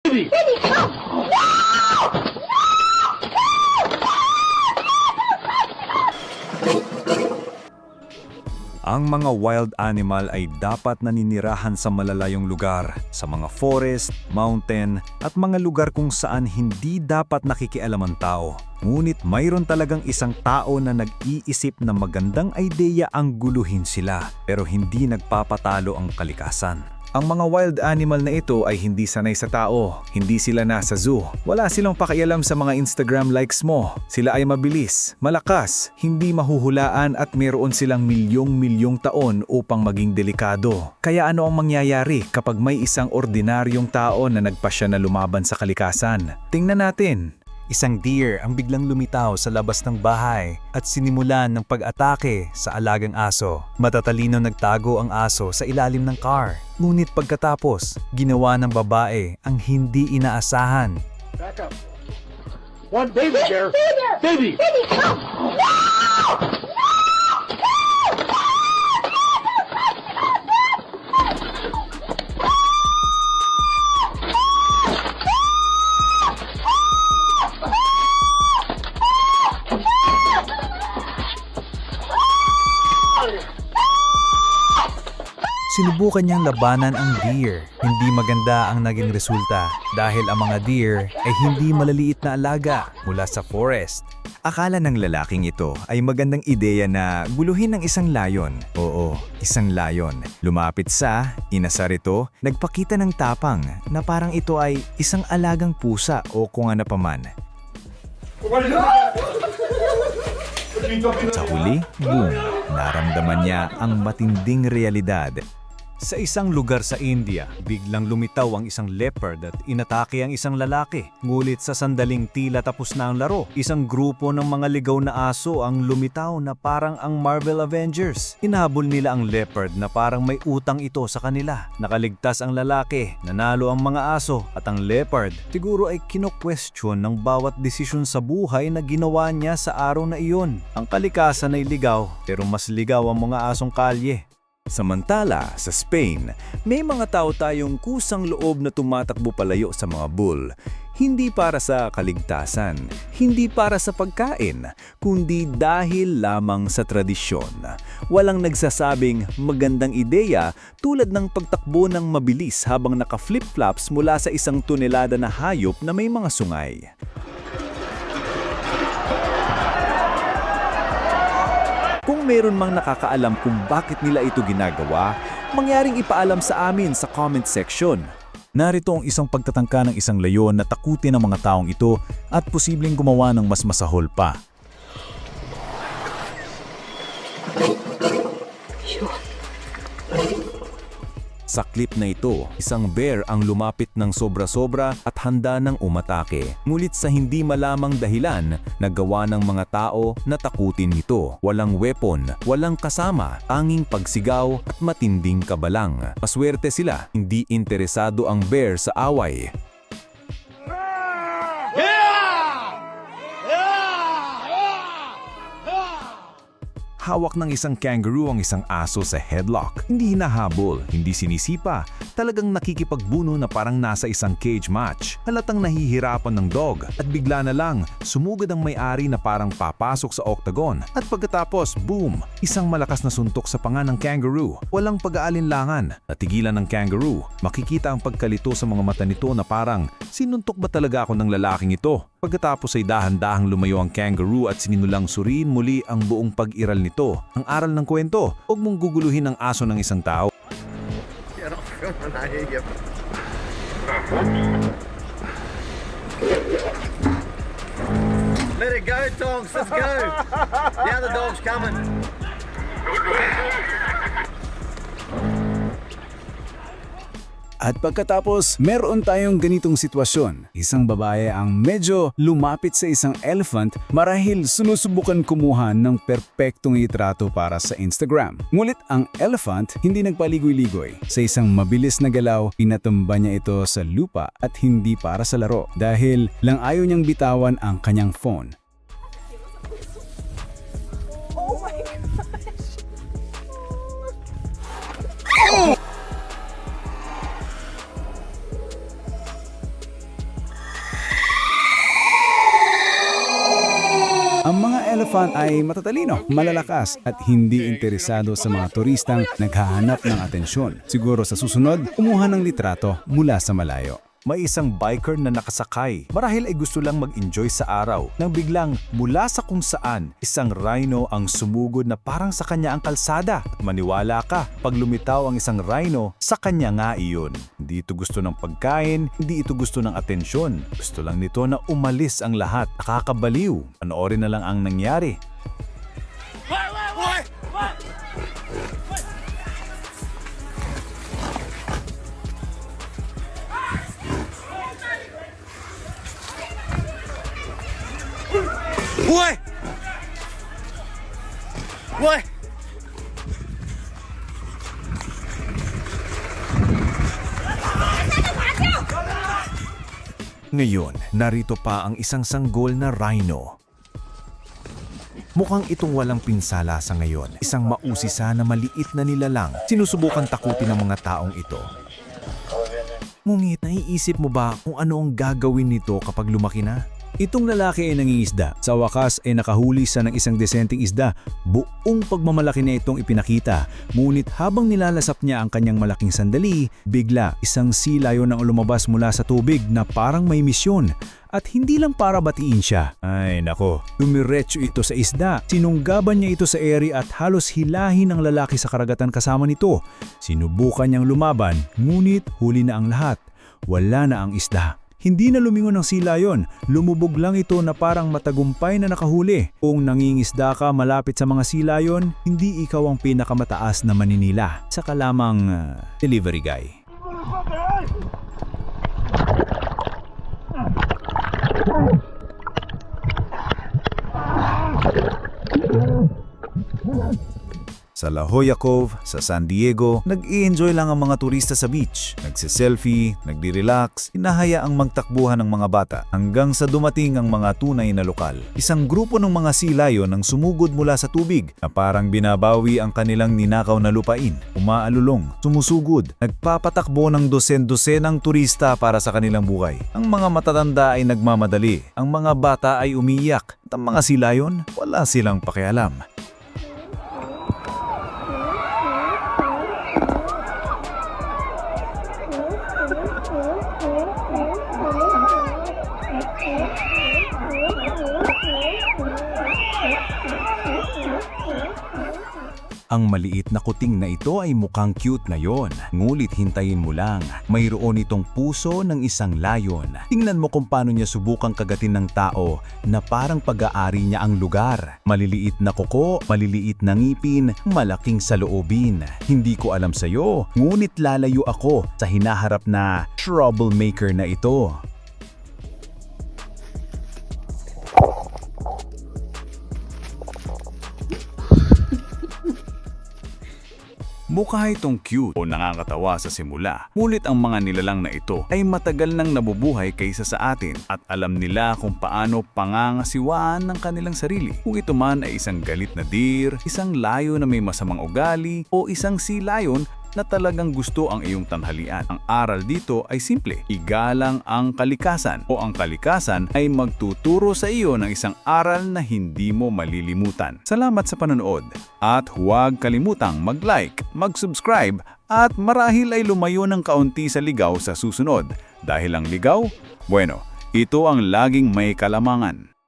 Ang mga wild animal ay dapat naninirahan sa malalayong lugar, sa mga forest, mountain, at mga lugar kung saan hindi dapat nakikialam ang tao. Ngunit mayroon talagang isang tao na nag-iisip na magandang ideya ang guluhin sila, pero hindi nagpapatalo ang kalikasan. Ang mga wild animal na ito ay hindi sanay sa tao, hindi sila nasa zoo. Wala silang pakialam sa mga Instagram likes mo. Sila ay mabilis, malakas, hindi mahuhulaan at meron silang milyong-milyong taon upang maging delikado. Kaya ano ang mangyayari kapag may isang ordinaryong tao na nagpasya na lumaban sa kalikasan? Tingnan natin. Isang deer ang biglang lumitaw sa labas ng bahay at sinimulan ng pag-atake sa alagang aso. Matatalino nagtago ang aso sa ilalim ng car. Ngunit pagkatapos, ginawa ng babae ang hindi inaasahan. Back up. One baby bear. Baby! Sinubukan niyang labanan ang deer. Hindi maganda ang naging resulta dahil ang mga deer ay hindi malaliit na alaga mula sa forest. Akala ng lalaking ito ay magandang ideya na guluhin ng isang layon. Oo, isang layon. Lumapit sa, inasar ito, nagpakita ng tapang na parang ito ay isang alagang pusa o kung ano paman. Sa huli, boom, naramdaman niya ang matinding realidad. Sa isang lugar sa India, biglang lumitaw ang isang leopard at inatake ang isang lalaki. Ngulit sa sandaling tila tapos na ang laro, isang grupo ng mga ligaw na aso ang lumitaw na parang ang Marvel Avengers. Inahabol nila ang leopard na parang may utang ito sa kanila. Nakaligtas ang lalaki, nanalo ang mga aso at ang leopard siguro ay kino-question ng bawat desisyon sa buhay na ginawa niya sa araw na iyon. Ang kalikasan ay ligaw pero mas ligaw ang mga asong kalye. Samantala, sa Spain, may mga tao tayong kusang loob na tumatakbo palayo sa mga bull. Hindi para sa kaligtasan, hindi para sa pagkain, kundi dahil lamang sa tradisyon. Walang nagsasabing magandang ideya tulad ng pagtakbo ng mabilis habang naka-flip-flops mula sa 1 tonelada na hayop na may mga sungay. Kung meron mang nakakaalam kung bakit nila ito ginagawa, mangyaring ipaalam sa amin sa comment section. Narito ang isang pagtatangka ng isang leyon na takutin ang mga taong ito at posibleng gumawa ng mas masahol pa. Sa clip na ito, isang bear ang lumapit ng sobra-sobra at handa ng umatake. Ngunit sa hindi malamang dahilan, nagawa ng mga tao na takutin ito. Walang weapon, walang kasama, tanging pagsigaw at matinding kabalang. Maswerte sila, hindi interesado ang bear sa away. Hawak ng isang kangaroo ang isang aso sa headlock. Hindi hinahabol, hindi sinisipa, talagang nakikipagbuno na parang nasa isang cage match. Halatang nahihirapan ng dog at bigla na lang sumugod ang may-ari na parang papasok sa octagon. At pagkatapos, boom! Isang malakas na suntok sa panga ng kangaroo. Walang pag-aalinlangan. Natigilan ng kangaroo. Makikita ang pagkalito sa mga mata nito na parang, sinuntok ba talaga ako ng lalaking ito? Pagkatapos ay dahan-dahang lumayo ang kangaroo at sinimulang suriin muli ang buong pag-iral nito. Ang aral ng kwento, huwag mong guguluhin ang aso ng isang tao. Let it go, dogs. Let's go. The other dog's coming. At pagkatapos, meron tayong ganitong sitwasyon. Isang babae ang medyo lumapit sa isang elephant marahil sinusubukan kumuha ng perpektong itrato para sa Instagram. Ngunit ang elephant hindi nagpaligoy-ligoy. Sa isang mabilis na galaw, pinatumba niya ito sa lupa at hindi para sa laro dahil lang ayaw niyang bitawan ang kanyang phone. Oh my gosh! elephant ay matatalino, malalakas at hindi interesado sa mga turistang naghahanap ng atensyon. Siguro sa susunod, kumuha ng litrato mula sa malayo. May isang biker na nakasakay. Marahil ay gusto lang mag-enjoy sa araw. Nang biglang mula sa kung saan, isang rhino ang sumugod na parang sa kanya ang kalsada. At maniwala ka, pag lumitaw ang isang rhino, sa kanya nga iyon. Hindi ito gusto ng pagkain, hindi ito gusto ng atensyon. Gusto lang nito na umalis ang lahat. Nakakabaliw. Panoorin na lang ang nangyari. What? What? Ngayon, narito pa ang isang sanggol na rhino. Mukhang itong walang pinsala sa ngayon. Isang mausisa na maliit na nilalang. Sinusubukan takutin ng mga taong ito. Ngunit naiisip mo ba kung ano ang gagawin nito kapag lumaki na? Itong lalaki ay nangingisda. Sa wakas ay nakahuli siya ng isang desenteng isda. Buong pagmamalaki na itong ipinakita. Ngunit habang nilalasap niya ang kanyang malaking sandali, bigla isang sea lion ang lumabas mula sa tubig na parang may misyon. At hindi lang para batiin siya. Ay nako, dumiretso ito sa isda. Sinunggaban niya ito sa ere at halos hilahin ang lalaki sa karagatan kasama nito. Sinubukan niyang lumaban, ngunit huli na ang lahat. Wala na ang isda. Hindi na lumingon ng sea lion, lumubog lang ito na parang matagumpay na nakahuli. Kung nangingisda ka malapit sa mga sea lion, hindi ikaw ang pinakamataas na maninila. Saka lamang delivery guy. Sa La Jolla Cove, sa San Diego, nag-i-enjoy lang ang mga turista sa beach. Nagsiselfie, nagdi-relax, hinahayaang magtakbuhan ng mga bata hanggang sa dumating ang mga tunay na lokal. Isang grupo ng mga sea lion ang sumugod mula sa tubig na parang binabawi ang kanilang ninakaw na lupain. Umaalulong, sumusugod, nagpapatakbo ng dosen-dosenang turista para sa kanilang buhay. Ang mga matatanda ay nagmamadali, ang mga bata ay umiyak, at ang mga sea lion, wala silang pakialam. Ang maliit na kuting na ito ay mukhang cute ngayon. Ngulit hintayin mo lang, mayroon itong puso ng isang layon. Tingnan mo kung paano niya subukang kagatin ng tao na parang pag-aari niya ang lugar. Maliliit na kuko, maliliit na ngipin, malaking saloobin. Hindi ko alam sa'yo, ngunit lalayo ako sa hinaharap na troublemaker na ito. Mukha itong cute o nakakatawa sa simula. Ngunit ang mga nilalang na ito ay matagal nang nabubuhay kaysa sa atin at alam nila kung paano pangangasiwaan ng kanilang sarili. Kung ito man ay isang galit na deer, isang layon na may masamang ugali o isang sea lion na talagang gusto ang iyong tanghalian. Ang aral dito ay simple. Igalang ang kalikasan o ang kalikasan ay magtuturo sa iyo ng isang aral na hindi mo malilimutan. Salamat sa panonood at huwag kalimutang mag-like, mag-subscribe at marahil ay lumayo ng kaunti sa ligaw sa susunod. Dahil ang ligaw, bueno, ito ang laging may kalamangan.